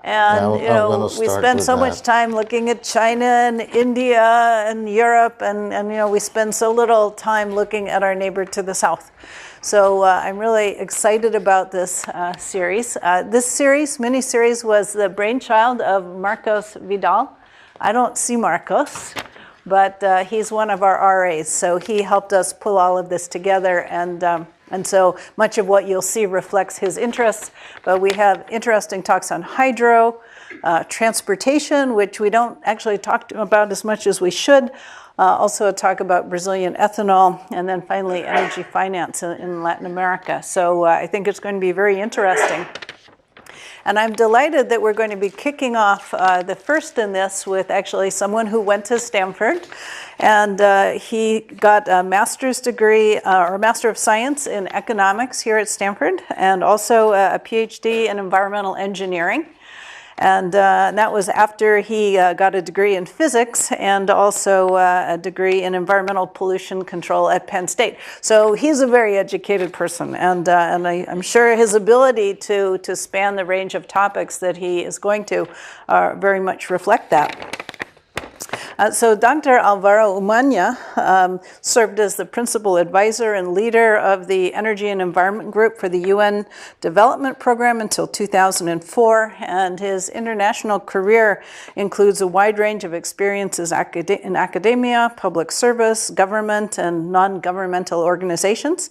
And you know, we spend so much time looking at China and India and Europe, and you know, we spend so little time looking at our neighbor to the south. So I'm really excited about this series. This mini-series was the brainchild of Marcos Vidal. I don't see Marcos, but he's one of our RAs, so he helped us pull all of this together, and so much of what you'll see reflects his interests. But we have interesting talks on hydro, transportation, which we don't actually talk about as much as we should. Also a talk about Brazilian ethanol, and then finally energy finance in Latin America. So I think it's going to be very interesting. And I'm delighted that we're going to be kicking off the first in this with actually someone who went to Stanford. And he got a master's degree, or Master of Science in economics here at Stanford, and also a PhD in environmental engineering. And that was after he got a degree in physics and also a degree in environmental pollution control at Penn State. So he's a very educated person, and I'm sure his ability to span the range of topics that he is going to very much reflect that. So Dr. Alvaro Umaña served as the principal advisor and leader of the Energy and Environment Group for the UN Development Program until 2004, and his international career includes a wide range of experiences in academia, public service, government, and non-governmental organizations.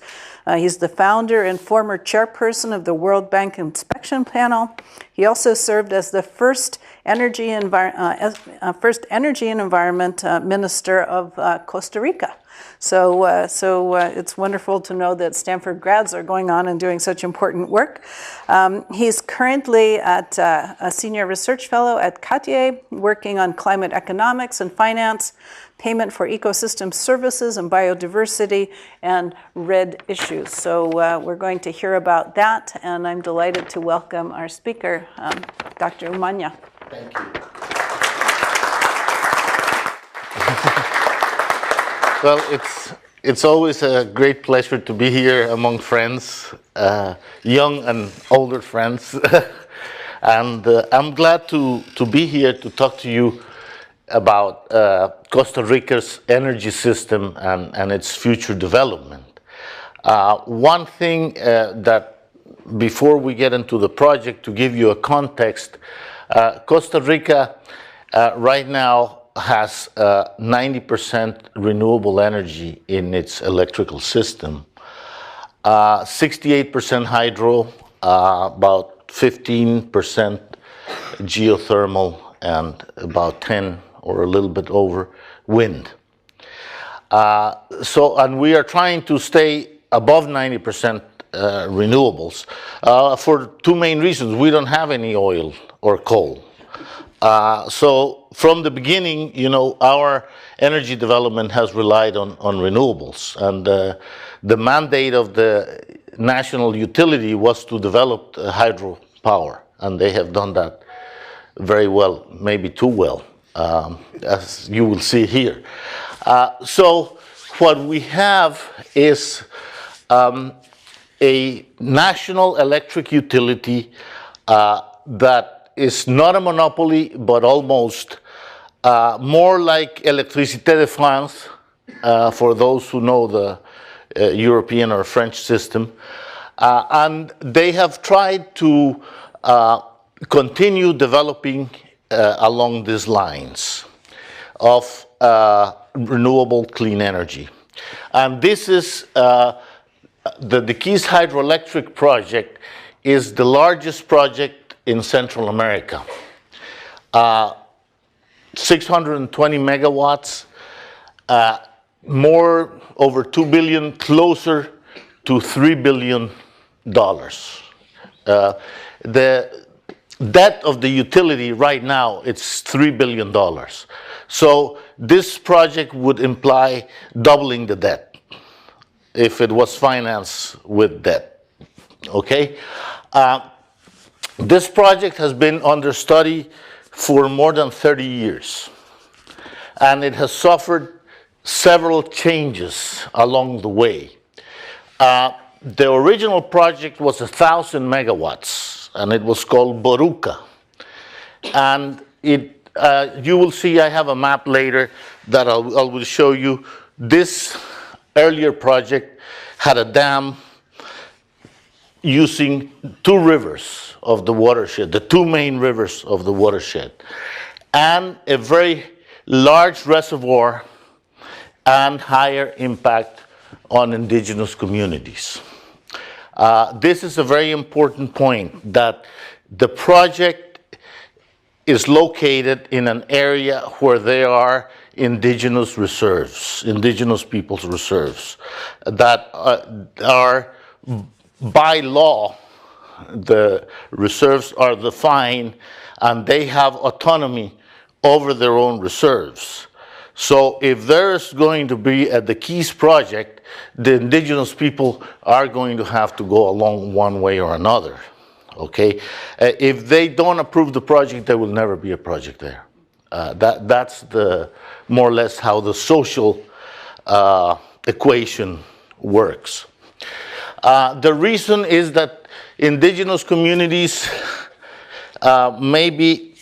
He's the founder and former chairperson of the World Bank Inspection Panel. He also served as the first Energy and Environment Minister of Costa Rica. So it's wonderful to know that Stanford grads are going on and doing such important work. He's currently a senior research fellow at Cartier, working on climate economics and finance, payment for ecosystem services and biodiversity, and RED issues. So we're going to hear about that, and I'm delighted to welcome our speaker, Dr. Umaña. Thank you. Well, it's always a great pleasure to be here among friends, young and older friends. And I'm glad to be here to talk to you about Costa Rica's energy system and its future development. One thing that, before we get into the project, to give you a context, Costa Rica right now has 90% renewable energy in its electrical system, 68% hydro, about 15% geothermal, and about 10 or a little bit over wind. And we are trying to stay above 90% renewables for two main reasons. We don't have any oil or coal. So from the beginning, you know, our energy development has relied on renewables. And the mandate of the national utility was to develop hydropower. And they have done that very well, maybe too well, as you will see here. So what we have is a national electric utility that is not a monopoly, but almost more like Électricité de France, for those who know the European or French system. And they have tried to continue developing along these lines of renewable clean energy. And this is the Diquis Hydroelectric project is the largest project in Central America. 620 megawatts, over 2 billion, closer to $3 billion. The debt of the utility right now, it's $3 billion. So this project would imply doubling the debt if it was financed with debt, okay? This project has been under study for more than 30 years, and it has suffered several changes along the way. The original project was 1,000 megawatts, and it was called Boruca. And you will see, I have a map later that I will show you. This earlier project had a dam using two rivers of the watershed, the two main rivers of the watershed, and a very large reservoir and higher impact on indigenous communities. This is a very important point, that the project is located in an area where there are indigenous reserves, indigenous people's reserves, that are by law, the reserves are defined and they have autonomy over their own reserves. So if there's going to be a Diquis project, the indigenous people are going to have to go along one way or another, okay? If they don't approve the project, there will never be a project there. That's more or less how the social equation works. The reason is that indigenous communities maybe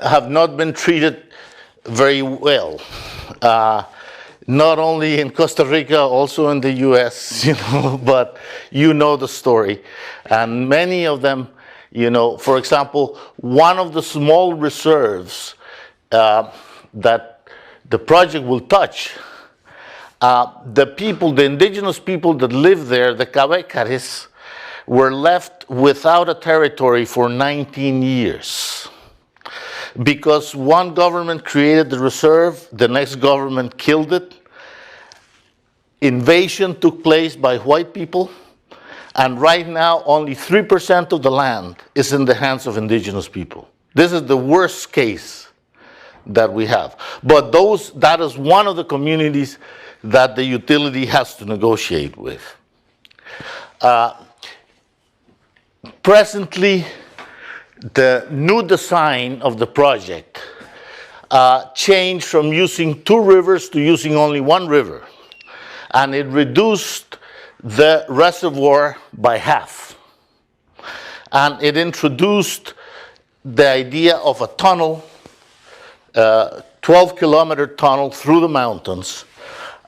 have not been treated very well. Not only in Costa Rica, also in the US, but you know the story. And many of them, for example, one of the small reserves that the project will touch, the indigenous people that live there, the Cabecares, were left without a territory for 19 years. Because one government created the reserve, the next government killed it. Invasion took place by white people, and right now only 3% of the land is in the hands of indigenous people. This is the worst case that we have. But that is one of the communities that the utility has to negotiate with. Presently, the new design of the project changed from using two rivers to using only one river. And it reduced the reservoir by half. And it introduced the idea of a tunnel, 12-kilometer tunnel through the mountains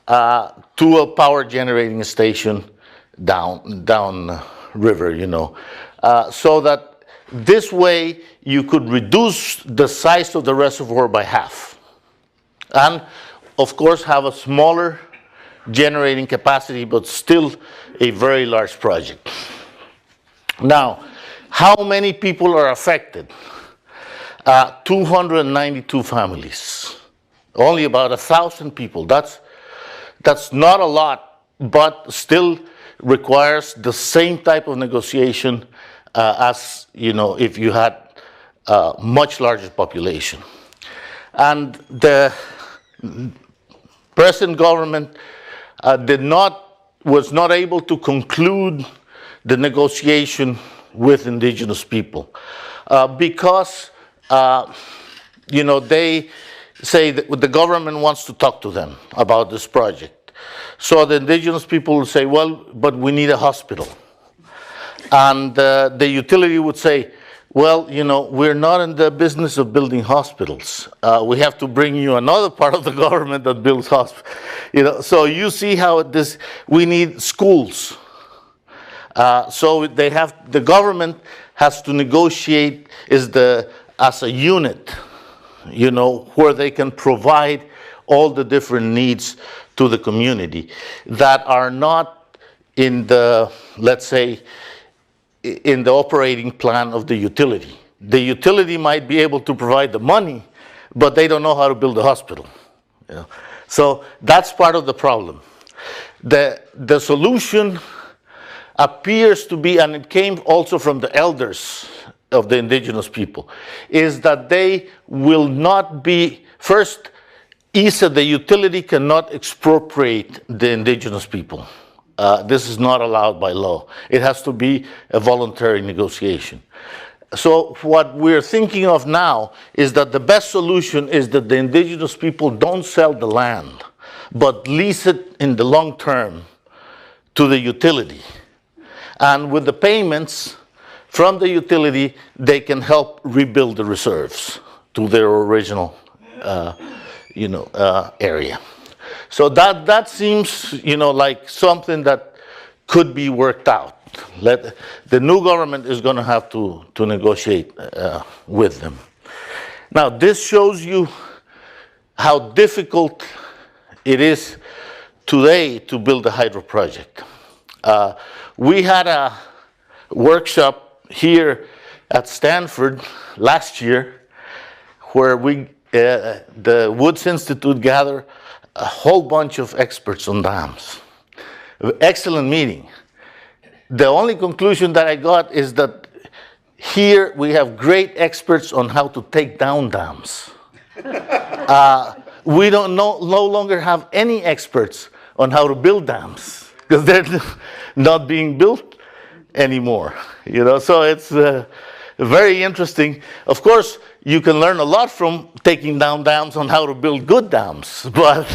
to a power generating station down river, so that this way you could reduce the size of the reservoir by half. And of course have a smaller generating capacity, but still a very large project. Now, how many people are affected? 292 families. Only about 1,000 people. That's not a lot, but still requires the same type of negotiation as if you had a much larger population. And the present government was not able to conclude the negotiation with indigenous people because they say that the government wants to talk to them about this project. So the indigenous people will say, well, but we need a hospital. And the utility would say, well, we're not in the business of building hospitals. We have to bring you another part of the government that builds hospitals. So you see how we need schools. So the government has to negotiate as a unit, where they can provide all the different needs to the community that are not in the, let's say, in the operating plan of the utility. The utility might be able to provide the money, but they don't know how to build a hospital. So that's part of the problem. The solution appears to be, and it came also from the elders of the indigenous people, is that they will not be, first, ISA, the utility, cannot expropriate the indigenous people. This is not allowed by law. It has to be a voluntary negotiation. So what we're thinking of now is that the best solution is that the indigenous people don't sell the land, but lease it in the long term to the utility. And with the payments from the utility, they can help rebuild the reserves to their original, area. So that seems, like something that could be worked out. The new government is going to have to negotiate with them. Now, this shows you how difficult it is today to build a hydro project. We had a workshop here at Stanford last year where the Woods Institute gathered a whole bunch of experts on dams. Excellent meeting. The only conclusion that I got is that here we have great experts on how to take down dams. We don't no longer have any experts on how to build dams because they're not being built anymore. So it's very interesting. Of course, you can learn a lot from taking down dams on how to build good dams, but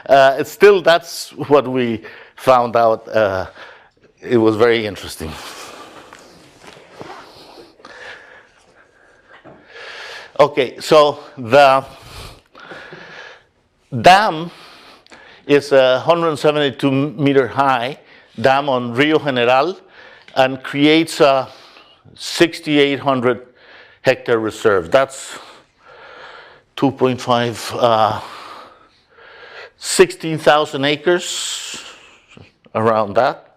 it's still, that's what we found out. It was very interesting. Okay, so the dam is a 172 meter high dam on Rio General and creates a 6,800 hectare reserve. That's 2.5, 16,000 acres, around that.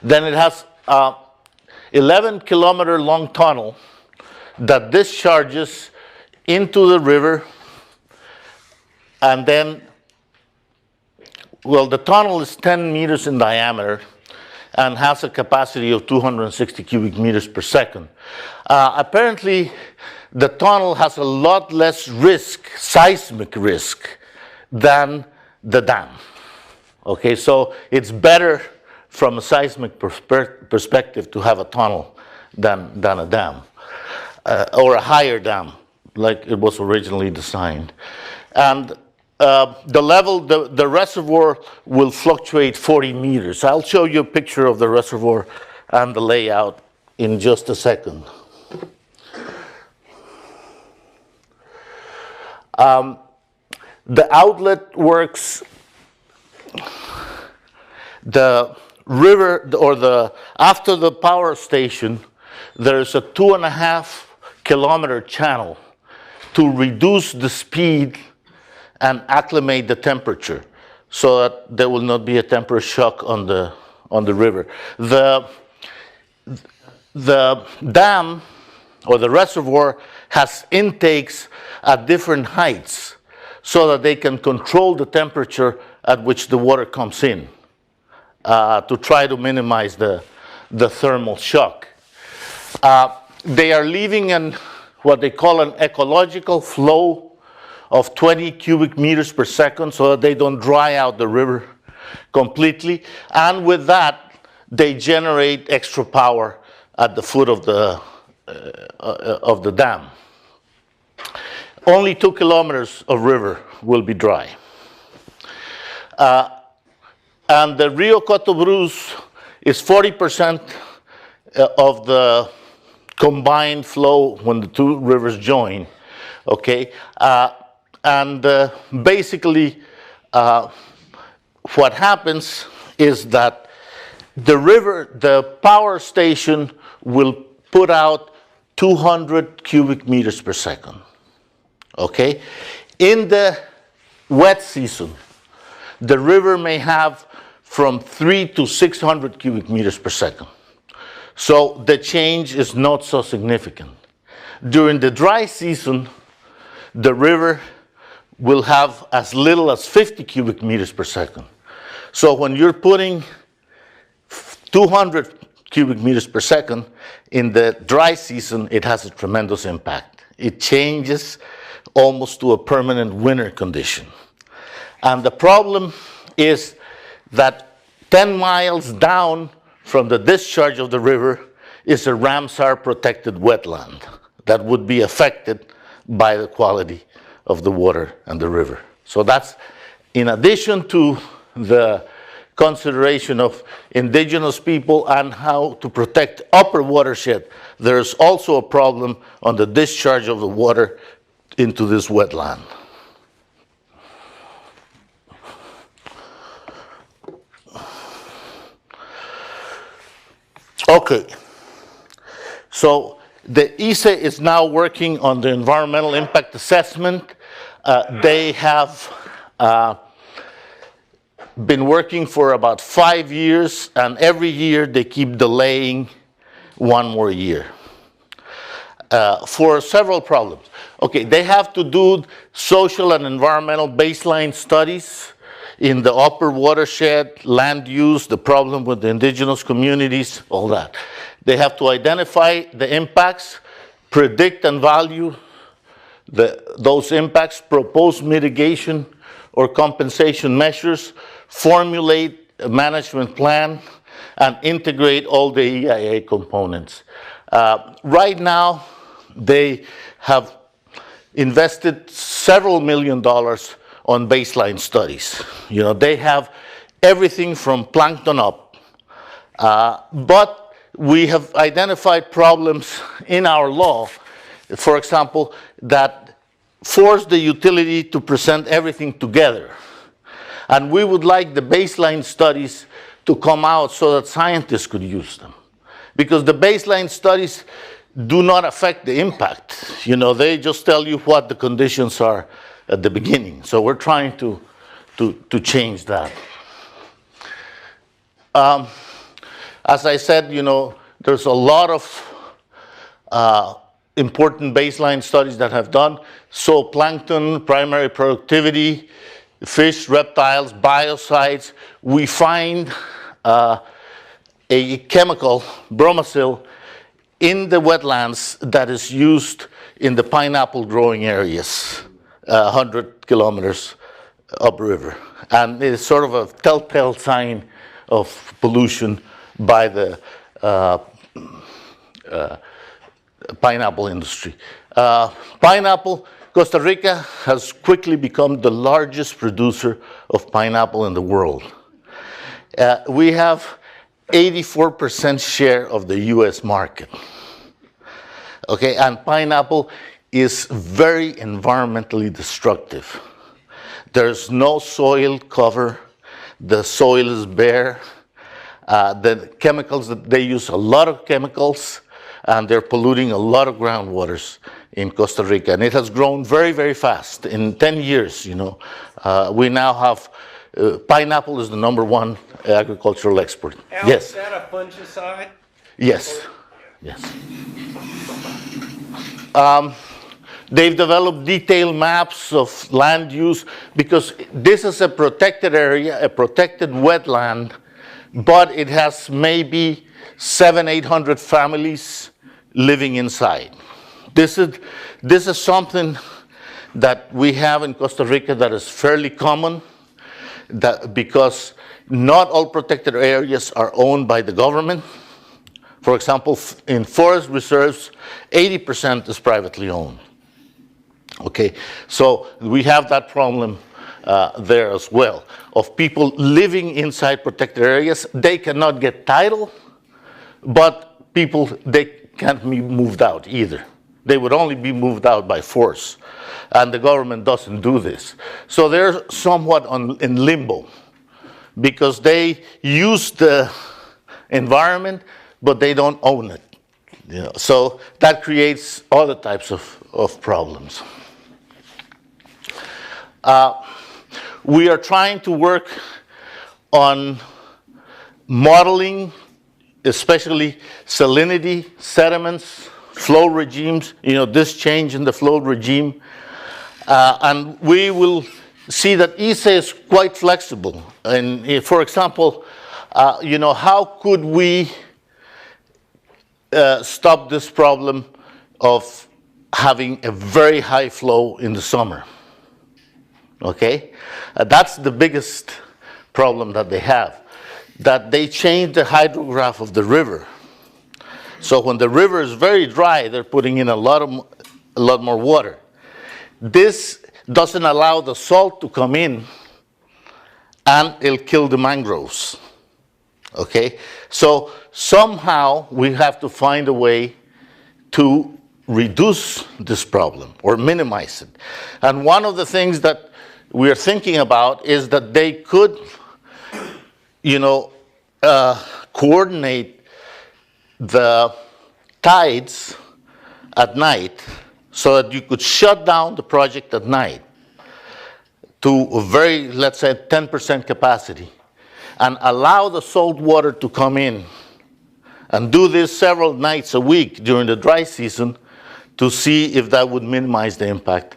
Then it has a 11 kilometer long tunnel that discharges into the river, and then, well, the tunnel is 10 meters in diameter and has a capacity of 260 cubic meters per second. Apparently, the tunnel has a lot less risk, seismic risk, than the dam. Okay, so it's better from a seismic perspective to have a tunnel than a dam, or a higher dam, like it was originally designed. And the level, the reservoir will fluctuate 40 meters. I'll show you a picture of the reservoir and the layout in just a second. The outlet works, the river, or after the power station, there's a 2.5 kilometer channel to reduce the speed and acclimate the temperature so that there will not be a temperature shock on the river. The dam or the reservoir has intakes at different heights so that they can control the temperature at which the water comes in to try to minimize the thermal shock. They are leaving what they call an ecological flow of 20 cubic meters per second so that they don't dry out the river completely. And with that, they generate extra power at the foot of the dam. Only 2 kilometers of river will be dry. And the Rio Cotobruz is 40% of the combined flow when the two rivers join, okay? Basically, what happens is that the power station will put out 200 cubic meters per second, okay? In the wet season, the river may have from 300 to 600 cubic meters per second. So the change is not so significant. During the dry season, the river will have as little as 50 cubic meters per second. So when you're putting 200 cubic meters per second in the dry season, it has a tremendous impact. It changes almost to a permanent winter condition. And the problem is that 10 miles down from the discharge of the river is a Ramsar protected wetland that would be affected by the quality of the water and the river. So that's, in addition to the consideration of indigenous people and how to protect upper watershed, there's also a problem on the discharge of the water into this wetland. Okay, so the ISE is now working on the environmental impact assessment. They have been working for about 5 years, and every year they keep delaying 1 more year for several problems. Okay, they have to do social and environmental baseline studies in the upper watershed, land use, the problem with the indigenous communities, all that. They have to identify the impacts, predict and value those impacts, propose mitigation or compensation measures, formulate a management plan, and integrate all the EIA components. Right now, they have invested several $1 million on baseline studies. You know, they have everything from plankton up. But we have identified problems in our law, for example, that force the utility to present everything together. And we would like the baseline studies to come out so that scientists could use them. Because the baseline studies do not affect the impact. You know, they just tell you what the conditions are at the beginning. So we're trying to change that. As I said, you know, there's a lot of important baseline studies that have done. So plankton, primary productivity, fish, reptiles, biocides. We find a chemical, bromacil, in the wetlands that is used in the pineapple growing areas, 100 kilometers upriver. And it's sort of a telltale sign of pollution by the pineapple industry. Pineapple, Costa Rica has quickly become the largest producer of pineapple in the world. We have 84% share of the US market. Okay, and pineapple is very environmentally destructive. There's no soil cover, the soil is bare. The chemicals that they use, a lot of chemicals, and they're polluting a lot of groundwaters in Costa Rica. And it has grown very, very fast. In 10 years, you know, we now have, pineapple is the #1 agricultural export. Al, Yes. is that a fungicide? Yes. Yes. They've developed detailed maps of land use because this is a protected area, a protected wetland, but it has maybe 700-800 families living inside. This is something that we have in Costa Rica that is fairly common, that because not all protected areas are owned by the government. For example, in forest reserves, 80% is privately owned. Okay, so we have that problem there as well, of people living inside protected areas. They cannot get title, but people, they can't be moved out either. They would only be moved out by force, and the government doesn't do this. So they're somewhat in limbo, because they use the environment, but they don't own it. You know, so that creates other types of problems. We are trying to work on modeling, especially salinity, sediments, flow regimes, you know, this change in the flow regime. And we will see that ISE is quite flexible. And for example, you know, how could we stop this problem of having a very high flow in the summer? Okay, that's the biggest problem that they have, that they change the hydrograph of the river. So when the river is very dry, they're putting in a lot more water. This doesn't allow the salt to come in and it'll kill the mangroves. Okay? So somehow we have to find a way to reduce this problem or minimize it. And one of the things that we are thinking about is that they could, coordinate the tides at night so that you could shut down the project at night to a very, let's say, 10% capacity and allow the salt water to come in and do this several nights a week during the dry season to see if that would minimize the impact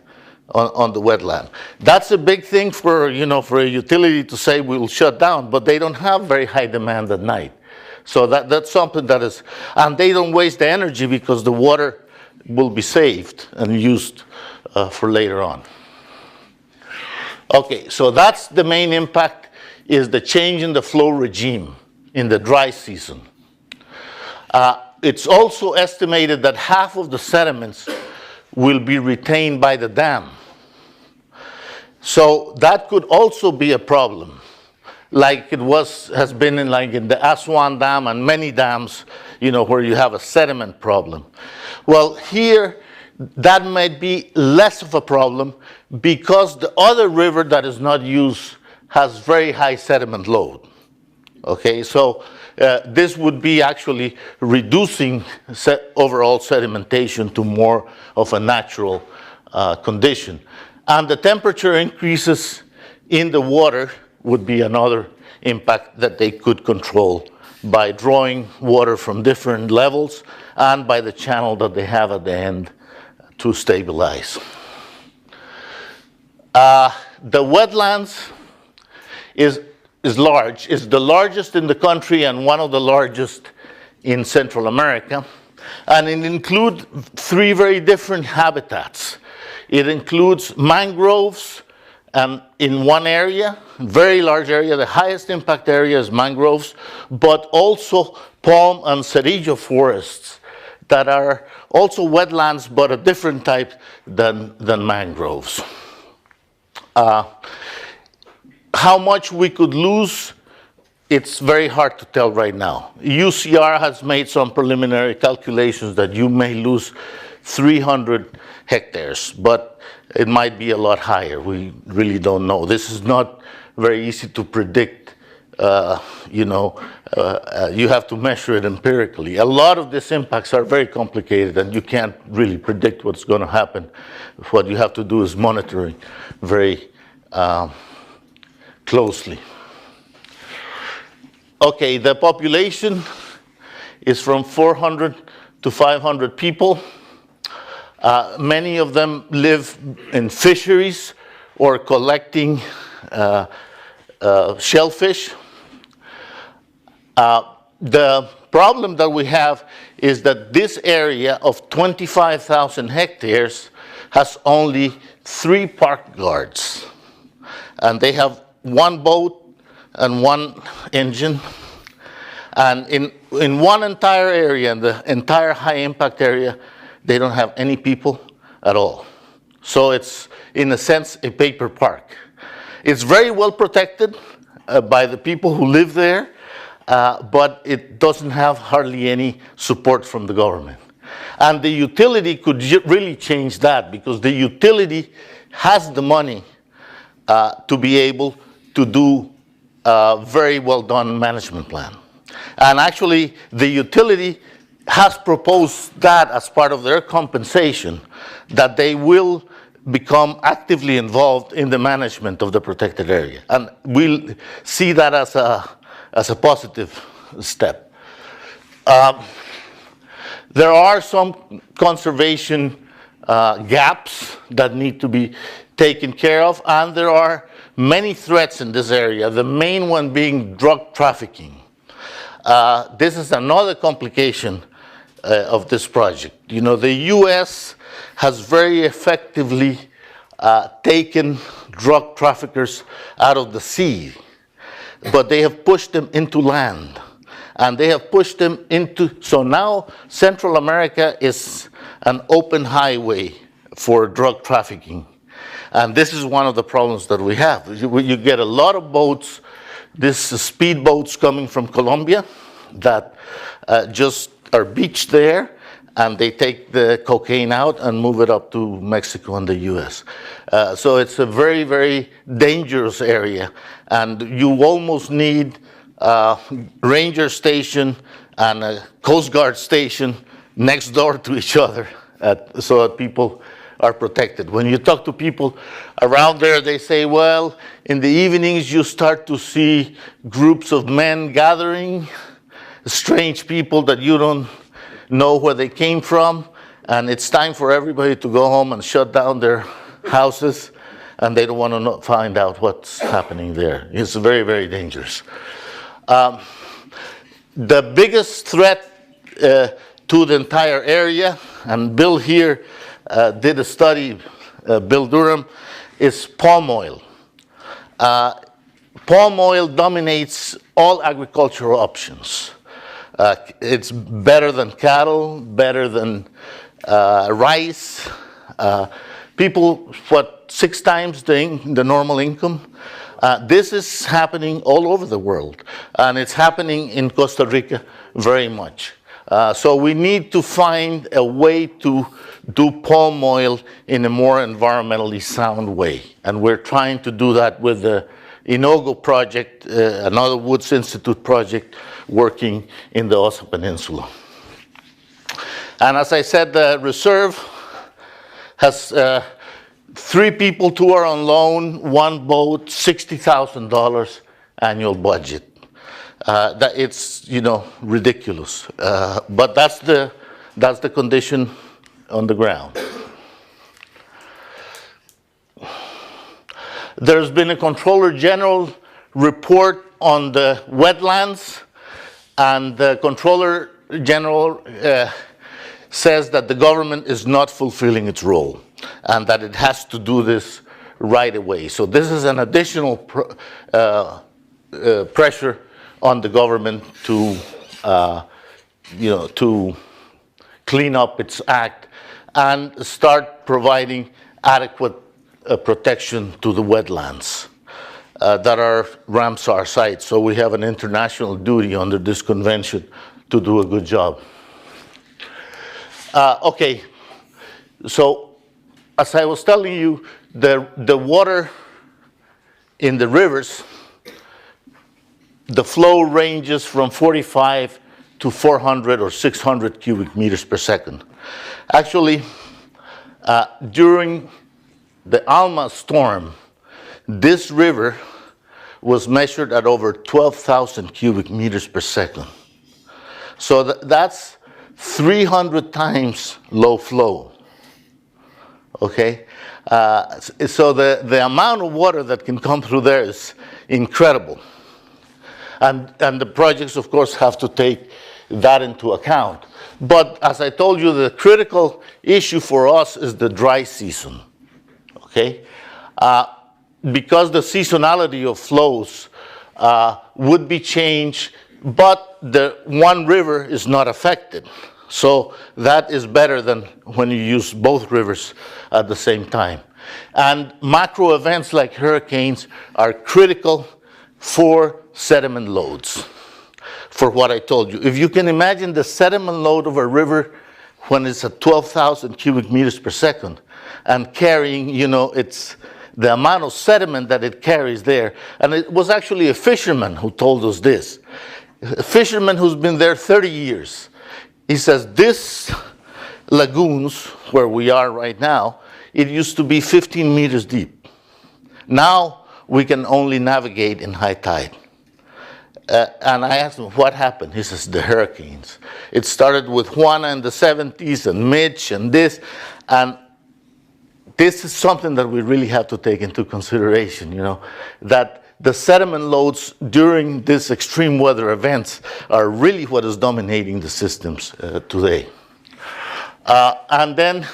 on the wetland. That's a big thing for a utility to say we'll shut down, but they don't have very high demand at night. So that's something that is, and they don't waste the energy because the water will be saved and used for later on. Okay, so that's the main impact, is the change in the flow regime in the dry season. It's also estimated that half of the sediments will be retained by the dam. So that could also be a problem, like it has been in the Aswan Dam and many dams, where you have a sediment problem. Well, here that might be less of a problem because the other river that is not used has very high sediment load. Okay, so this would be actually reducing overall sedimentation to more of a natural condition. And the temperature increases in the water would be another impact that they could control by drawing water from different levels and by the channel that they have at the end to stabilize. The wetlands is large. It's the largest in the country and one of the largest in Central America. And it includes three very different habitats. It includes mangroves, and in one area, very large area, the highest impact area is mangroves, but also palm and cerillo forests that are also wetlands, but a different type than mangroves. How much we could lose, it's very hard to tell right now. UCR has made some preliminary calculations that you may lose 300 hectares, but it might be a lot higher. We really don't know. This is not very easy to predict. You have to measure it empirically. A lot of these impacts are very complicated and you can't really predict what's going to happen. What you have to do is monitoring very closely. Okay, the population is from 400 to 500 people. Many of them live in fisheries or collecting shellfish. The problem that we have is that this area of 25,000 hectares has only 3 park guards. And they have 1 boat and 1 engine. And in one entire area, in the entire high impact area, they don't have any people at all. So it's, in a sense, a paper park. It's very well protected by the people who live there, but it doesn't have hardly any support from the government. And the utility could really change that, because the utility has the money to be able to do a very well done management plan. And actually, the utility has proposed that as part of their compensation, that they will become actively involved in the management of the protected area. And we'll see that as a positive step. There are some conservation gaps that need to be taken care of, and there are many threats in this area, the main one being drug trafficking. This is another complication of this project. The US has very effectively taken drug traffickers out of the sea, but they have pushed them into land. And they have pushed them into, so now Central America is an open highway for drug trafficking. And this is one of the problems that we have. You get a lot of boats, these speed boats coming from Colombia that just are beached there, and they take the cocaine out and move it up to Mexico and the US. So it's a very, very dangerous area, and you almost need a ranger station and a Coast Guard station next door to each other so that people are protected. When you talk to people around there, they say, well, in the evenings you start to see groups of men gathering, strange people that you don't know where they came from, and it's time for everybody to go home and shut down their houses, and they don't want to find out what's happening there. It's very, very dangerous. The biggest threat to the entire area, and Bill here did a study, Bill Durham, is palm oil. Palm oil dominates all agricultural options. It's better than cattle, better than rice. People, 6 times the normal income. This is happening all over the world, and it's happening in Costa Rica very much. So we need to find a way to do palm oil in a more environmentally sound way, and we're trying to do that with the Inogo project, another Woods Institute project working in the Osa Peninsula. And as I said, the reserve has 3 people, 2 are on loan, 1 boat, $60,000 annual budget. That it's, you know, ridiculous, but that's the condition on the ground. There's been a Controller General report on the wetlands, and the Controller General says that the government is not fulfilling its role, and that it has to do this right away. So this is an additional pressure on the government to, you know, to clean up its act and start providing adequate protection to the wetlands that are Ramsar sites. So we have an international duty under this convention to do a good job. Okay, so as I was telling you, the water in the rivers, the flow ranges from 45 to 400 or 600 cubic meters per second. Actually, during the Alma storm, this river was measured at over 12,000 cubic meters per second. So that's 300 times low flow. Okay? So the amount of water that can come through there is incredible. And the projects, of course, have to take that into account. But as I told you, the critical issue for us is the dry season. Okay? Because the seasonality of flows would be changed, but the one river is not affected. So that is better than when you use both rivers at the same time. And macro events like hurricanes are critical for sediment loads, for what I told you. If you can imagine the sediment load of a river when it's at 12,000 cubic meters per second and carrying, you know, it's the amount of sediment that it carries there. And it was actually a fisherman who told us this. A fisherman who's been there 30 years. He says, this lagoons, where we are right now, it used to be 15 meters deep. Now we can only navigate in high tide. And I asked him, what happened? He says, the hurricanes. It started with Juana in the 70s and Mitch and this. And this is something that we really have to take into consideration, you know, that the sediment loads during these extreme weather events are really what is dominating the systems today. And then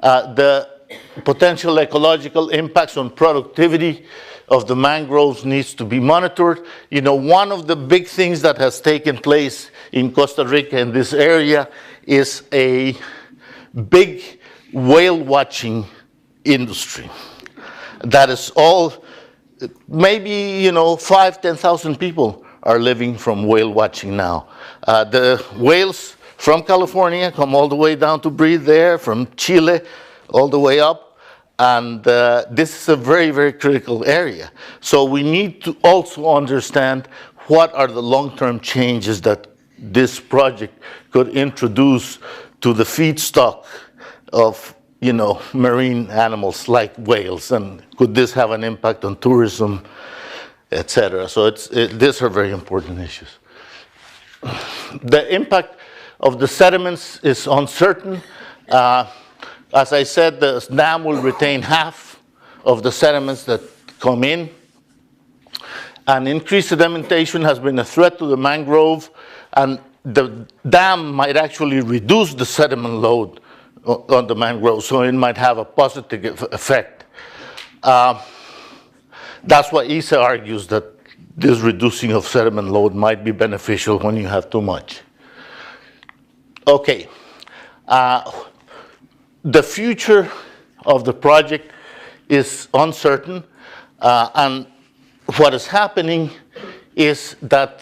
the potential ecological impacts on productivity of the mangroves needs to be monitored. You know, one of the big things that has taken place in Costa Rica in this area is a big whale watching industry. That is all, maybe, 5,000, 10,000 people are living from whale watching now. The whales from California come all the way down to breed there, from Chile all the way up. And this is a very, very critical area. So we need to also understand what are the long-term changes that this project could introduce to the feedstock of, marine animals like whales, and could this have an impact on tourism, etc. So these are very important issues. The impact of the sediments is uncertain. As I said, the dam will retain half of the sediments that come in. And increased sedimentation has been a threat to the mangrove, and the dam might actually reduce the sediment load on the mangrove, so it might have a positive effect. That's why ISA argues that this reducing of sediment load might be beneficial when you have too much. Okay. The future of the project is uncertain, and what is happening is that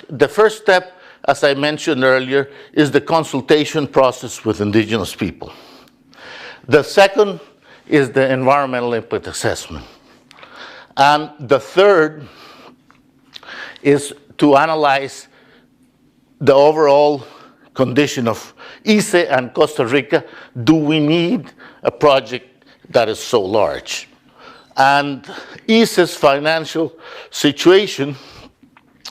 the first step, as I mentioned earlier, is the consultation process with indigenous people. The second is the environmental impact assessment. And the third is to analyze the overall condition of ICE and Costa Rica. Do we need a project that is so large? And ICE's financial situation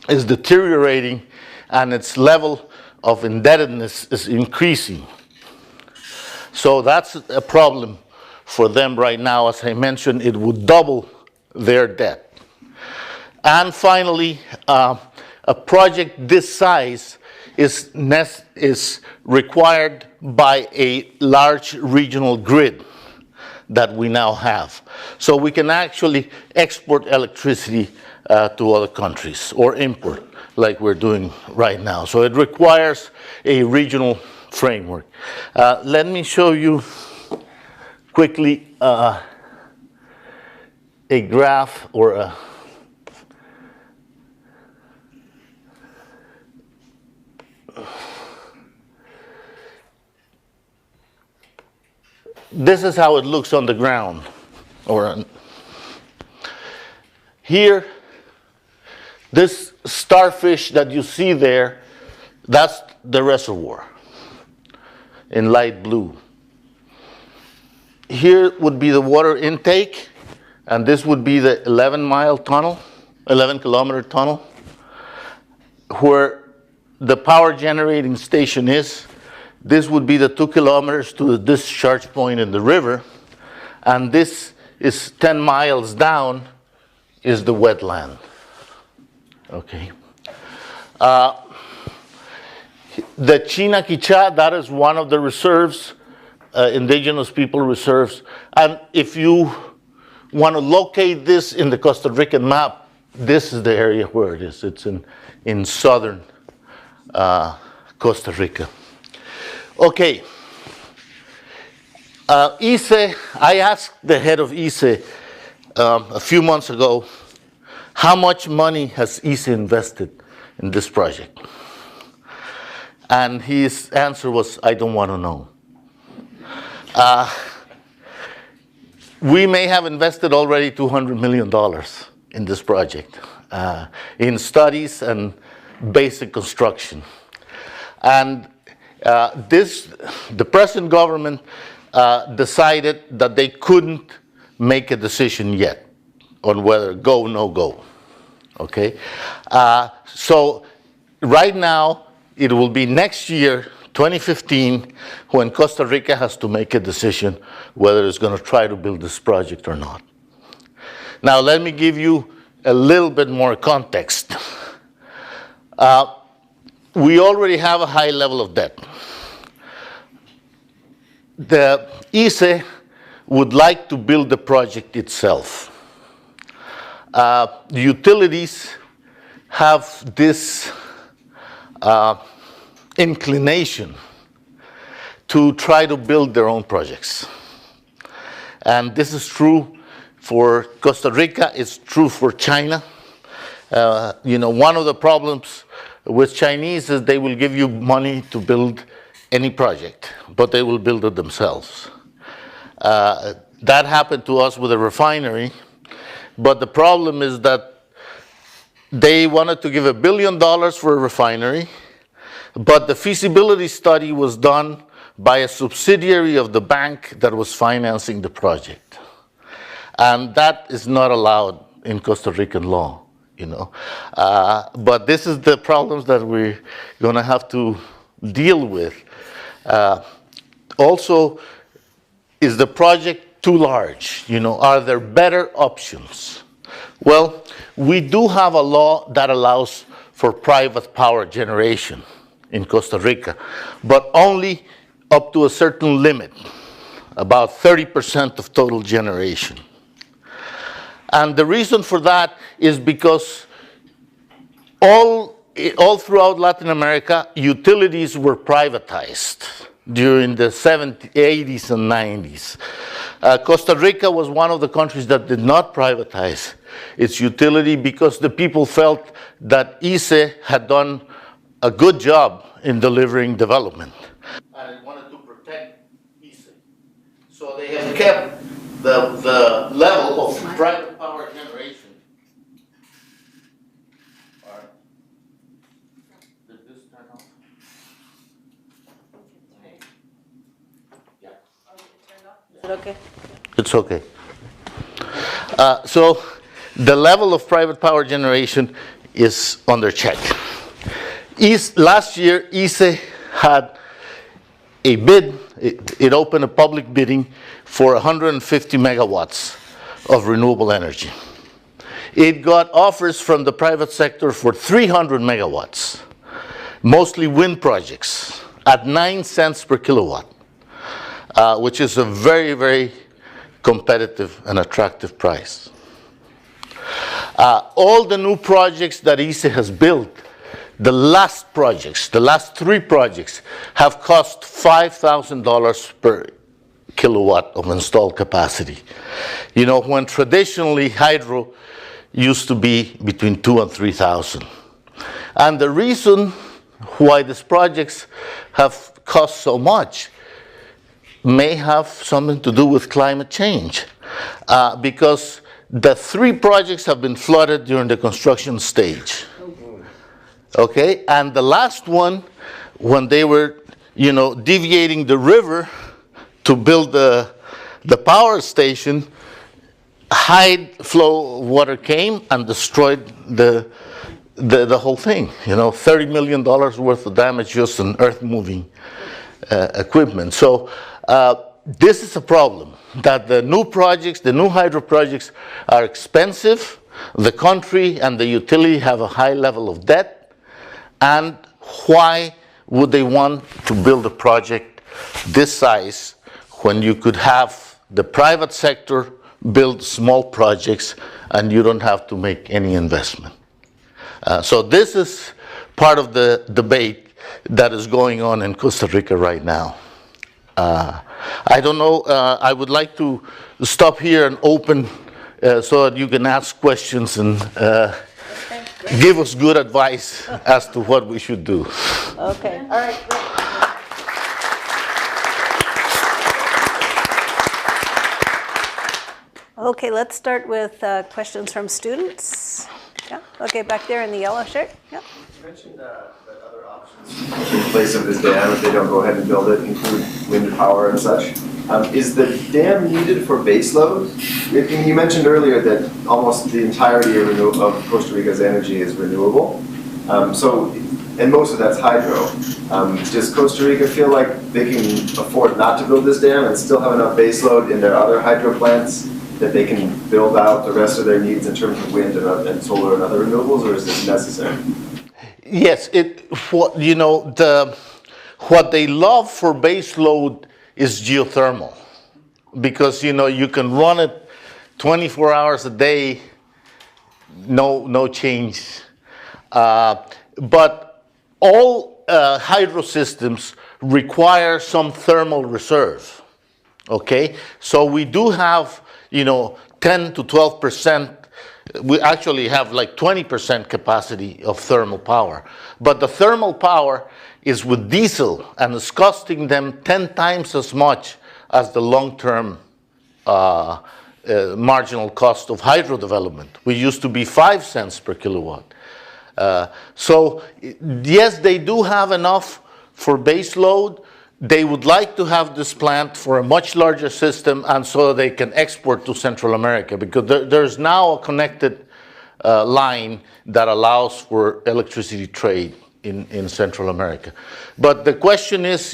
is deteriorating, and its level of indebtedness is increasing. So that's a problem for them right now. As I mentioned, it would double their debt. And finally, a project this size is required by a large regional grid that we now have. So we can actually export electricity to other countries, or import, like we're doing right now. So it requires a regional framework. Let me show you quickly a graph or a this is how it looks on the ground. Here, this starfish that you see there, that's the reservoir in light blue. Here would be the water intake, and this would be the 11-mile tunnel, 11-kilometer tunnel, where the power generating station is. This would be the 2 kilometers to the discharge point in the river, and this is 10 miles down is the wetland. Okay. The China Quichá, that is one of the reserves, indigenous people reserves. And if you want to locate this in the Costa Rican map, this is the area where it is. It's in southern Costa Rica. Okay. ICE, I asked the head of ICE a few months ago, how much money has ICE invested in this project? And his answer was, I don't want to know. We may have invested already $200 million in this project, in studies and basic construction. And the present government decided that they couldn't make a decision yet on whether go, no go. Okay? So right now, it will be next year, 2015, when Costa Rica has to make a decision whether it's going to try to build this project or not. Now, let me give you a little bit more context. We already have a high level of debt. The ICE would like to build the project itself. The utilities have this inclination to try to build their own projects. And this is true for Costa Rica. It's true for China. One of the problems with Chinese is they will give you money to build any project, but they will build it themselves. That happened to us with a refinery, but the problem is that they wanted to give $1 billion for a refinery, but the feasibility study was done by a subsidiary of the bank that was financing the project. And that is not allowed in Costa Rican law, But this is the problems that we're going to have to deal with. Also, is the project too large? Are there better options? Well, we do have a law that allows for private power generation in Costa Rica, but only up to a certain limit, about 30% of total generation. And the reason for that is because all throughout Latin America, utilities were privatized during the 70s, 80s, and 90s. Costa Rica was one of the countries that did not privatize its utility because the people felt that ICE had done a good job in delivering development. And it wanted to protect ICE. So they have kept the level of private power generation. All right. Did this turn off? Yeah. Is it okay? It's okay. So the level of private power generation is under check. Last year, ICE had a bid. It opened a public bidding for 150 megawatts of renewable energy. It got offers from the private sector for 300 megawatts, mostly wind projects, at 9 cents per kilowatt, which is a very, very competitive and attractive price. All the new projects that ICE has built, the last 3 projects, have cost $5,000 per kilowatt of installed capacity. When traditionally hydro used to be between 2,000 and 3,000. And the reason why these projects have cost so much may have something to do with climate change, because the 3 projects have been flooded during the construction stage. Okay, and the last one, when they were, deviating the river to build the power station, high flow water came and destroyed the whole thing. $30 million worth of damage just in earth moving equipment. So this is a problem, that the new projects, the new hydro projects, are expensive. The country and the utility have a high level of debt. And why would they want to build a project this size when you could have the private sector build small projects and you don't have to make any investment? So this is part of the debate that is going on in Costa Rica right now. I don't know, I would like to stop here and open so that you can ask questions and give us good advice as to what we should do. Okay, all right, great. Okay, let's start with questions from students. Yeah, okay, back there in the yellow shirt. Yeah. You mentioned that other options in place of this dam, if they don't go ahead and build it, include wind power and such. Is the dam needed for baseload? You mentioned earlier that almost the entirety of Costa Rica's energy is renewable. And most of that's hydro. Does Costa Rica feel like they can afford not to build this dam and still have enough baseload in their other hydro plants that they can build out the rest of their needs in terms of wind and solar and other renewables, or is this necessary? Yes, what they love for baseload is geothermal, because you can run it 24 hours a day, no change. But all hydro systems require some thermal reserve. Okay, so we do have 10 to 12%. We actually have like 20% capacity of thermal power. But the thermal power is with diesel, and it's costing them 10 times as much as the long-term marginal cost of hydro development. We used to be 5 cents per kilowatt. So yes, they do have enough for base load. They would like to have this plant for a much larger system, and so they can export to Central America, because there's now a connected line that allows for electricity trade in Central America. But the question is,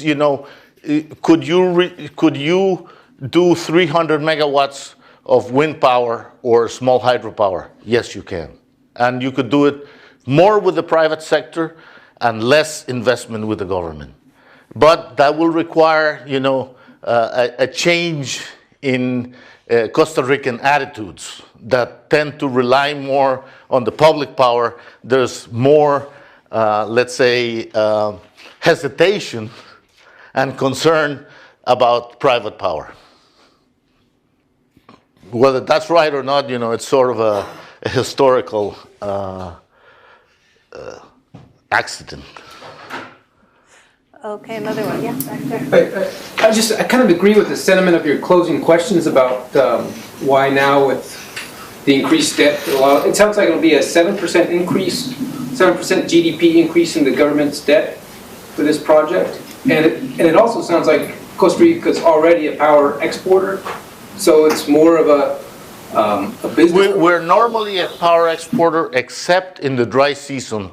could you do 300 megawatts of wind power or small hydropower? Yes, you can. And you could do it more with the private sector and less investment with the government. But that will require, a change in Costa Rican attitudes that tend to rely more on the public power. There's more, let's say, hesitation and concern about private power. Whether that's right or not, it's sort of a historical accident. Okay, another one. Yeah, back there. I kind of agree with the sentiment of your closing questions about why now with the increased debt. It sounds like it'll be a 7% increase, 7% GDP increase in the government's debt for this project. And it also sounds like Costa Rica is already a power exporter, so it's more of a business. We're normally a power exporter except in the dry season.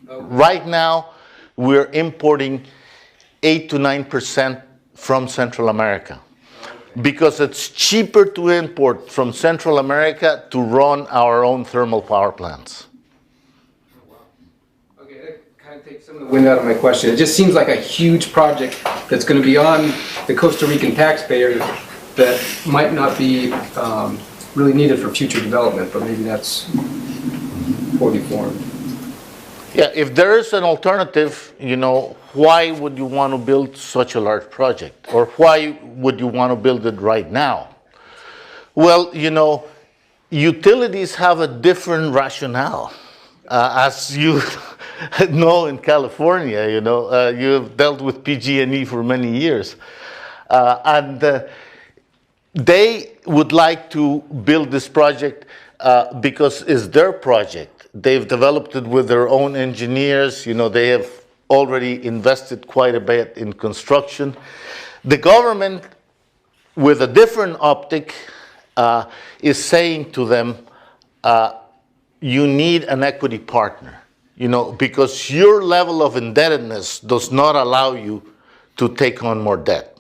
Okay. Right now, we're importing 8 to 9% from Central America, because it's cheaper to import from Central America to run our own thermal power plants. Okay, that kind of takes some of the wind out of my question. It just seems like a huge project that's going to be on the Costa Rican taxpayer that might not be really needed for future development, but maybe that's poorly formed. Yeah, if there is an alternative, why would you want to build such a large project? Or why would you want to build it right now? Well, utilities have a different rationale. As you know, in California, you've dealt with PG&E for many years. And they would like to build this project because it's their project. They've developed it with their own engineers. They have already invested quite a bit in construction. The government, with a different optic, is saying to them, you need an equity partner, because your level of indebtedness does not allow you to take on more debt.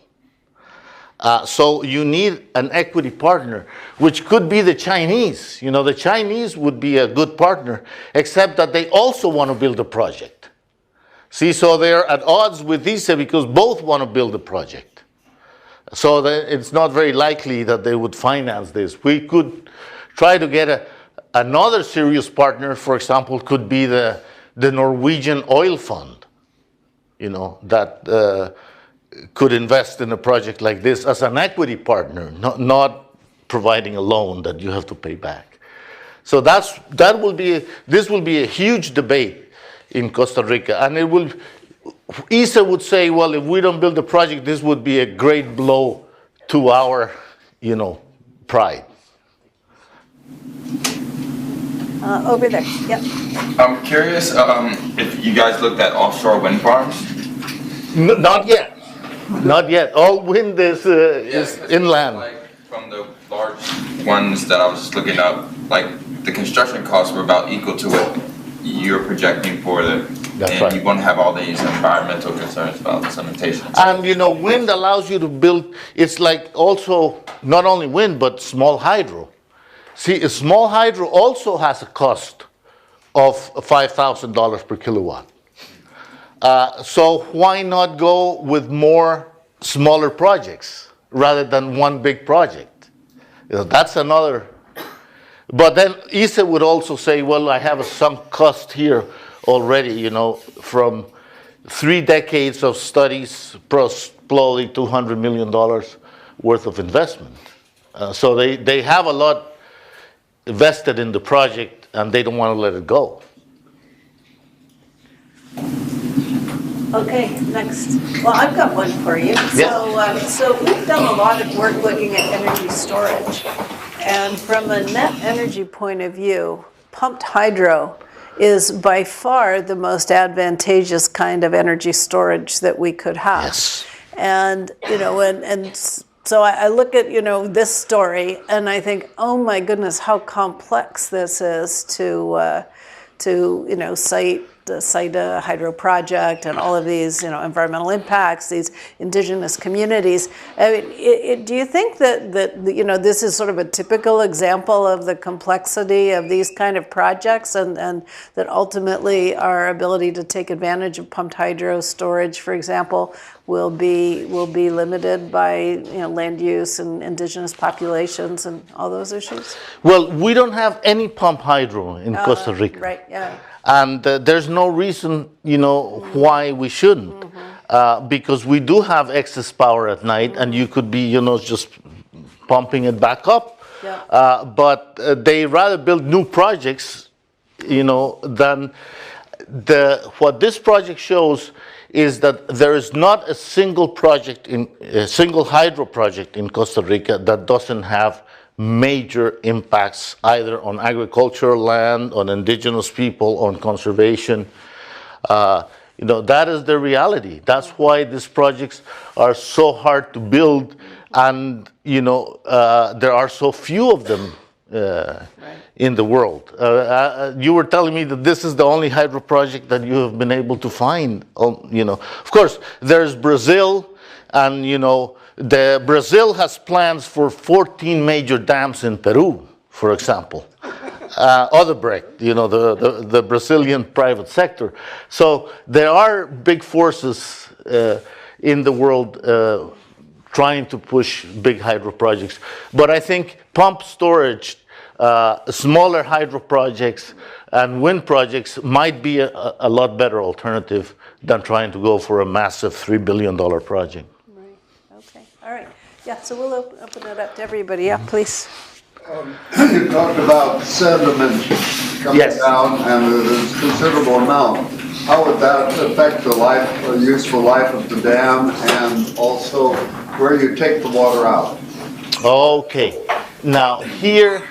So you need an equity partner, which could be the Chinese. The Chinese would be a good partner, except that they also want to build a project. See, so they're at odds with ISA because both want to build a project. So it's not very likely that they would finance this. We could try to get another serious partner. For example, could be the Norwegian oil fund, that could invest in a project like this as an equity partner, not providing a loan that you have to pay back. So this will be a huge debate in Costa Rica, and ISA would say, well, if we don't build the project, this would be a great blow to our, pride. Over there. Yep. I'm curious if you guys looked at offshore wind farms. Not yet. Not yet. All wind is inland. Like from the large ones that I was just looking up, like the construction costs were about equal to what you're projecting for the. That's and right. You won't have all these environmental concerns about cementation. And wind allows you to build. It's like also not only wind but small hydro. See, a small hydro also has a cost of $5,000 per kilowatt. So why not go with more smaller projects rather than one big project? That's another. But then ISA would also say, well, I have a sunk cost here already, from 3 decades of studies, plus probably $200 million worth of investment. So they have a lot vested in the project, and they don't want to let it go. Okay, next. Well, I've got one for you. Yeah. So we've done a lot of work looking at energy storage. And from a net energy point of view, pumped hydro is by far the most advantageous kind of energy storage that we could have. Yes. And, so I look at, this story and I think, oh my goodness, how complex this is to cite a hydro project and all of these, environmental impacts, these indigenous communities. I mean, do you think that this is sort of a typical example of the complexity of these kind of projects, and that ultimately our ability to take advantage of pumped hydro storage, for example, will be limited by land use and indigenous populations and all those issues? Well, we don't have any pumped hydro in Costa Rica. Right, yeah. And there's no reason, why we shouldn't, because we do have excess power at night, and you could be, just pumping it back up. Yeah. But they rather build new projects, than what this project shows is that there is not a single hydro project in Costa Rica that doesn't have major impacts either on agricultural land, on indigenous people, on conservation. That is the reality. That's why these projects are so hard to build, and there are so few of them in the world. You were telling me that this is the only hydro project that you have been able to find. Of course, there's Brazil, and Brazil has plans for 14 major dams in Peru, for example. Odebrecht, the Brazilian private sector. So there are big forces in the world trying to push big hydro projects. But I think pump storage, smaller hydro projects, and wind projects might be a lot better alternative than trying to go for a massive $3 billion project. Right, okay, all right. Yeah, so we'll open it up to everybody. Yeah, please. You talked about sediment coming down, and there's a considerable amount. How would that affect the useful life of the dam, and also where you take the water out? Okay, now here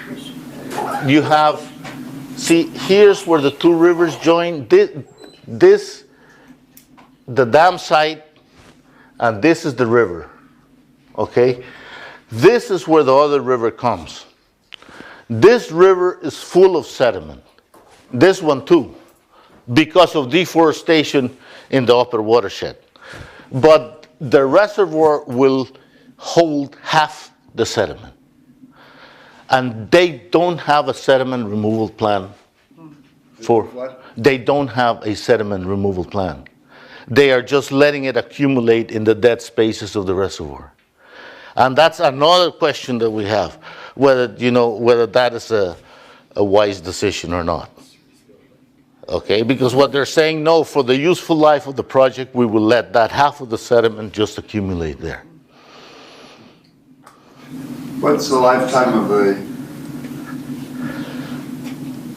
you have, here's where the two rivers join. This the dam site, and this is the river, okay? This is where the other river comes. This river is full of sediment. This one too, because of deforestation in the upper watershed. But the reservoir will hold half the sediment. And they don't have a sediment removal plan they don't have a sediment removal plan. They are just letting it accumulate in the dead spaces of the reservoir. And that's another question that we have, whether that is a wise decision or not. Okay, because what they're saying, no, for the useful life of the project, we will let that half of the sediment just accumulate there. What's the lifetime of the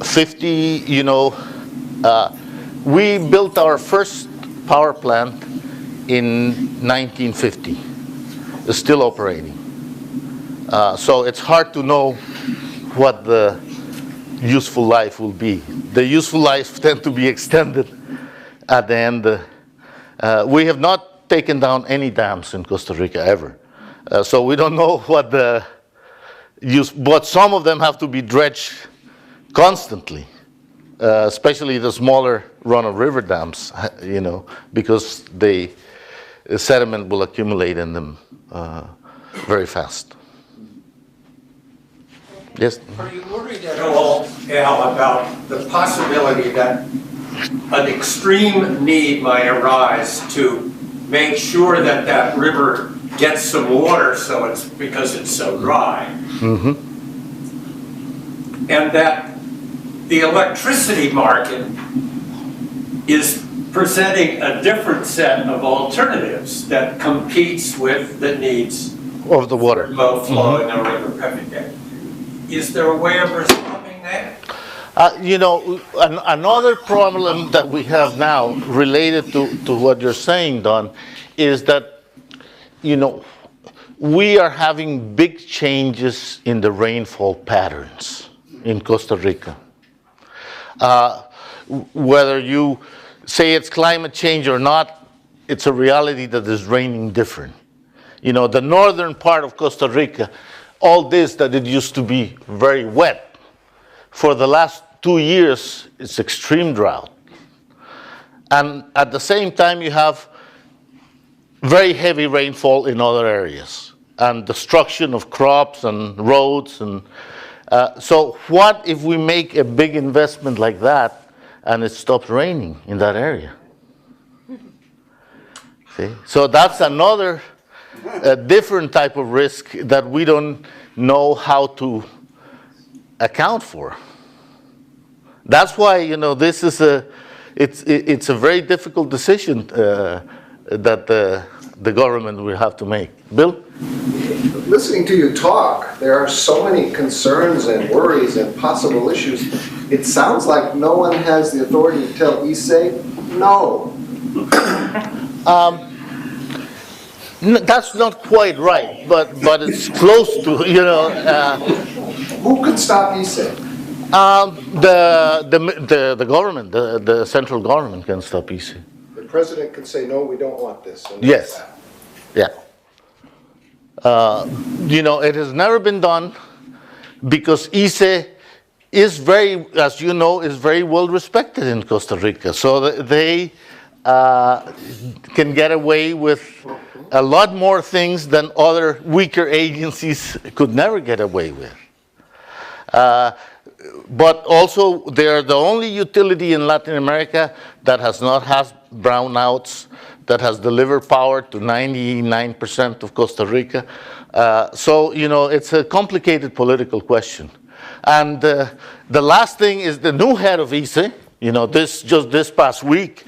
50, we built our first power plant in 1950. It's still operating. So it's hard to know what the useful life will be. The useful life tend to be extended at the end. We have not taken down any dams in Costa Rica ever. So we don't know what the use, but some of them have to be dredged constantly, especially the smaller run-of-river dams, because the sediment will accumulate in them very fast. Yes? Are you worried at all, Al, about the possibility that an extreme need might arise to make sure that that river gets some water because it's so dry? Mm-hmm. And that the electricity market is presenting a different set of alternatives that competes with the needs of the water. Low flow in the river every day. Is there a way of resolving that? You know, another problem that we have now related to what you're saying, Don, is that, you know, we are having big changes in the rainfall patterns in Costa Rica. Whether you say it's climate change or not, it's a reality that is raining different. You know, the northern part of Costa Rica, all this that it used to be very wet, for the last 2 years, it's extreme drought. And at the same time, you have very heavy rainfall in other areas and destruction of crops and roads. And so what if we make a big investment like that and it stops raining in that area? See? So that's another different type of risk that we don't know how to account for. That's why, you know, this is it's a very difficult decision that the government will have to make. Bill? Listening to you talk, there are so many concerns and worries and possible issues. It sounds like no one has the authority to tell ICE no. That's not quite right, but it's close to, you know. Who could stop ICE? The government, the central government can stop ICE. The president can say, no, we don't want this. And Yes. Yeah. You know, it has never been done because ICE is very, as you know, is very well respected in Costa Rica. So they can get away with a lot more things than other weaker agencies could never get away with. But also, they're the only utility in Latin America that has not had brownouts, that has delivered power to 99% of Costa Rica. So, you know, it's a complicated political question. And the last thing is the new head of ICE, you know, just this past week,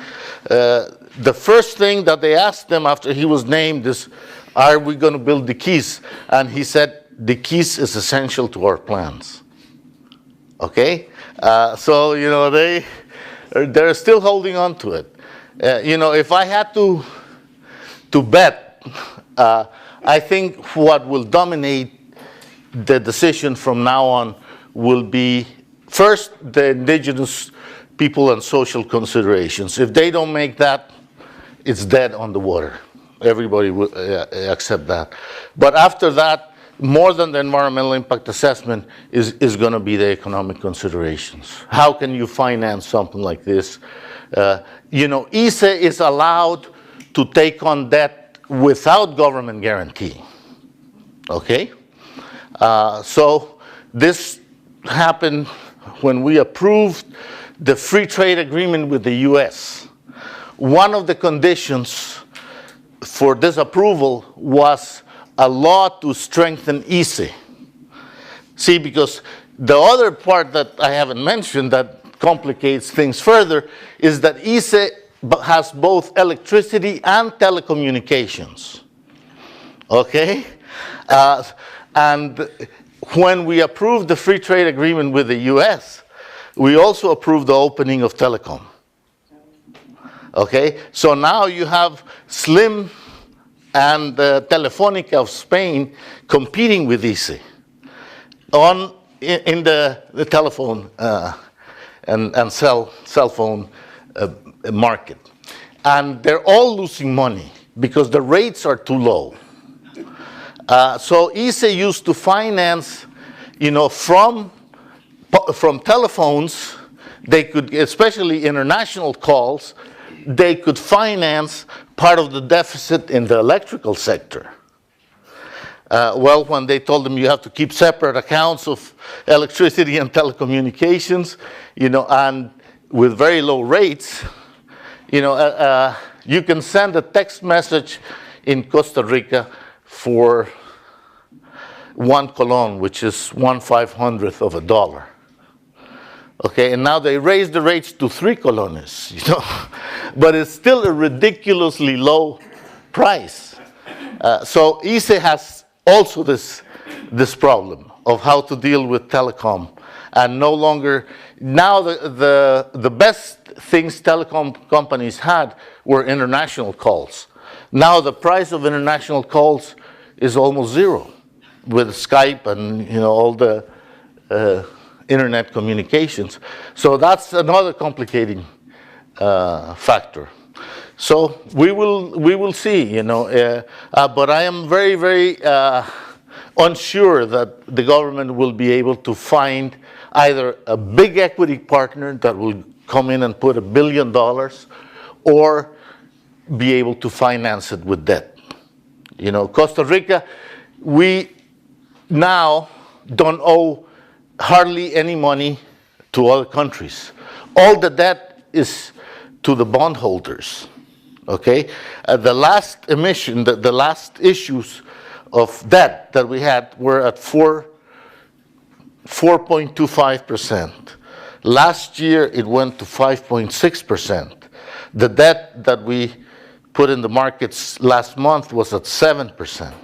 the first thing that they asked him after he was named is, are we going to build Diquis? And he said, Diquis is essential to our plans. Okay? So, you know, they're still holding on to it. You know, if I had to bet, I think what will dominate the decision from now on will be, first, the indigenous people and social considerations. If they don't make that, it's dead on the water. Everybody will accept that. But after that, more than the environmental impact assessment is going to be the economic considerations. How can you finance something like this? You know, ICE is allowed to take on debt without government guarantee. Okay? So this happened when we approved the free trade agreement with the US. One of the conditions for this approval was a law to strengthen ICE. See, because the other part that I haven't mentioned that complicates things further is that ICE has both electricity and telecommunications. Okay? And when we approved the free trade agreement with the US, we also approved the opening of telecom. Okay? So now you have Slim and Telefónica of Spain competing with ICE in the telephone and cell phone market. And they're all losing money because the rates are too low. So ICE used to finance, you know, from telephones, they could, especially international calls, they could finance part of the deficit in the electrical sector. Well, when they told them you have to keep separate accounts of electricity and telecommunications, you know, and with very low rates, you know, you can send a text message in Costa Rica for 1 colon, which is 1/500th of a dollar. Okay, and now they raised the rates to 3 colones, you know, but it's still a ridiculously low price. So ICE has also this problem of how to deal with telecom, and no longer, now the best things telecom companies had were international calls. Now the price of international calls is almost zero with Skype and all the internet communications. So that's another complicating factor. So we will see, but I am very, very unsure that the government will be able to find either a big equity partner that will come in and put $1 billion, or be able to finance it with debt. Costa Rica, we now don't owe hardly any money to other countries. All the debt is to the bondholders. Okay, the last emission, the last issues of debt that we had were at 4.25%. Last year it went to 5.6%. The debt that we put in the markets last month was at 7%.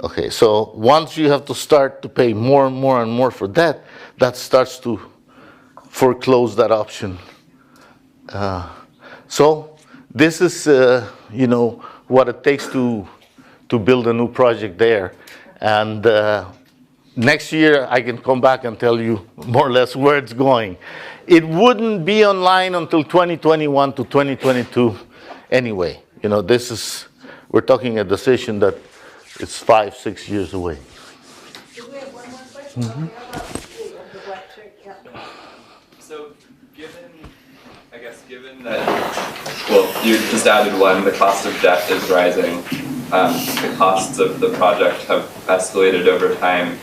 Okay, so once you have to start to pay more and more and more for debt, that starts to foreclose that option. So this is, what it takes to build a new project there. And next year, I can come back and tell you more or less where it's going. It wouldn't be online until 2021 to 2022 anyway. We're talking a decision that is 5-6 years away. Do we have one more question? Mm-hmm. So given that, well, you just added one, the cost of debt is rising. The costs of the project have escalated over time.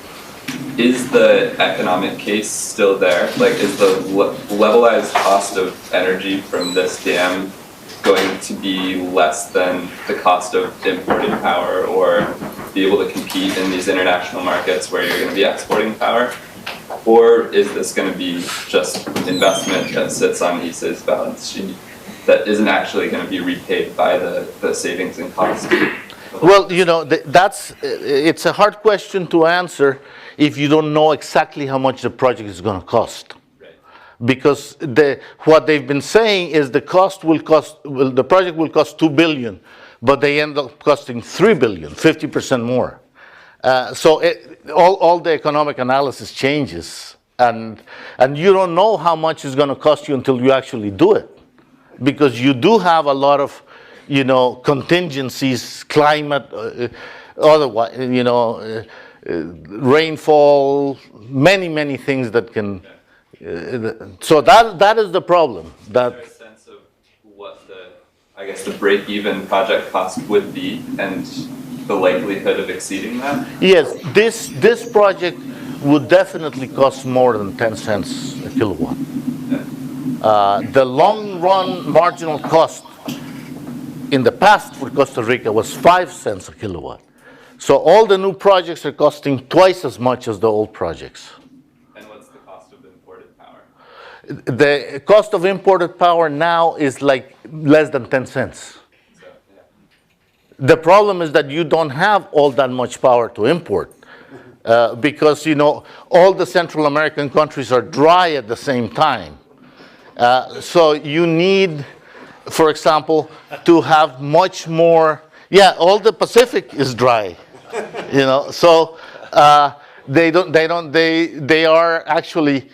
Is the economic case still there? Like, is the levelized cost of energy from this dam going to be less than the cost of importing power, or be able to compete in these international markets where you're going to be exporting power? Or is this going to be just investment that sits on ISA's balance sheet that isn't actually going to be repaid by the savings in cost? Well, it's a hard question to answer if you don't know exactly how much the project is going to cost. Right. Because what they've been saying is the project will cost $2 billion, but they end up costing $3 billion, 50% more. So all the economic analysis changes, and you don't know how much it's going to cost you until you actually do it, because you do have a lot of contingencies, climate, otherwise, rainfall, many things that can. So that is the problem. Is there a sense of what the break-even project cost would be, and the likelihood of exceeding that? Yes, this project would definitely cost more than 10 cents a kilowatt. Yeah. The long-run marginal cost in the past for Costa Rica was 5 cents a kilowatt. So all the new projects are costing twice as much as the old projects. And what's the cost of imported power? The cost of imported power now is like less than 10 cents. So, yeah. The problem is that you don't have all that much power to import. Because all the Central American countries are dry at the same time. So you need, for example, to have much more. Yeah, all the Pacific is dry, So they are actually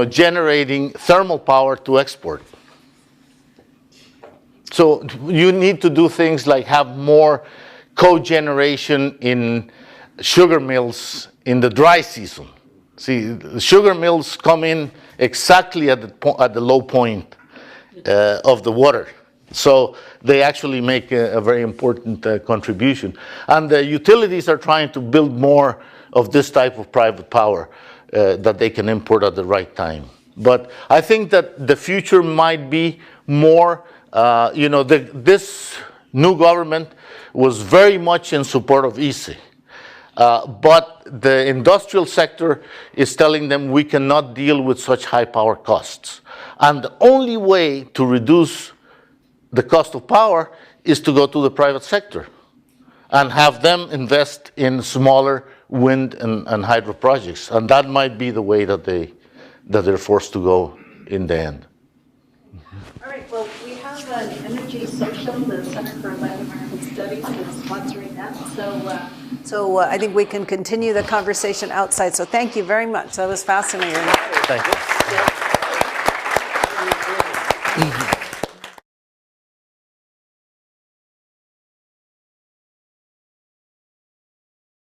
generating thermal power to export. So you need to do things like have more cogeneration in sugar mills in the dry season. See, the sugar mills come in exactly at the low point of the water. So they actually make a very important contribution. And the utilities are trying to build more of this type of private power that they can import at the right time. But I think that the future might be more, this new government was very much in support of ISE. But the industrial sector is telling them we cannot deal with such high power costs. And the only way to reduce the cost of power is to go to the private sector. and have them invest in smaller wind and hydro projects. And that might be the way that they're forced to go in the end. All right, well, we have an Energy Social, the Center for Latin American Studies, that's sponsoring that. So I think we can continue the conversation outside. So thank you very much. That was fascinating. Thank you.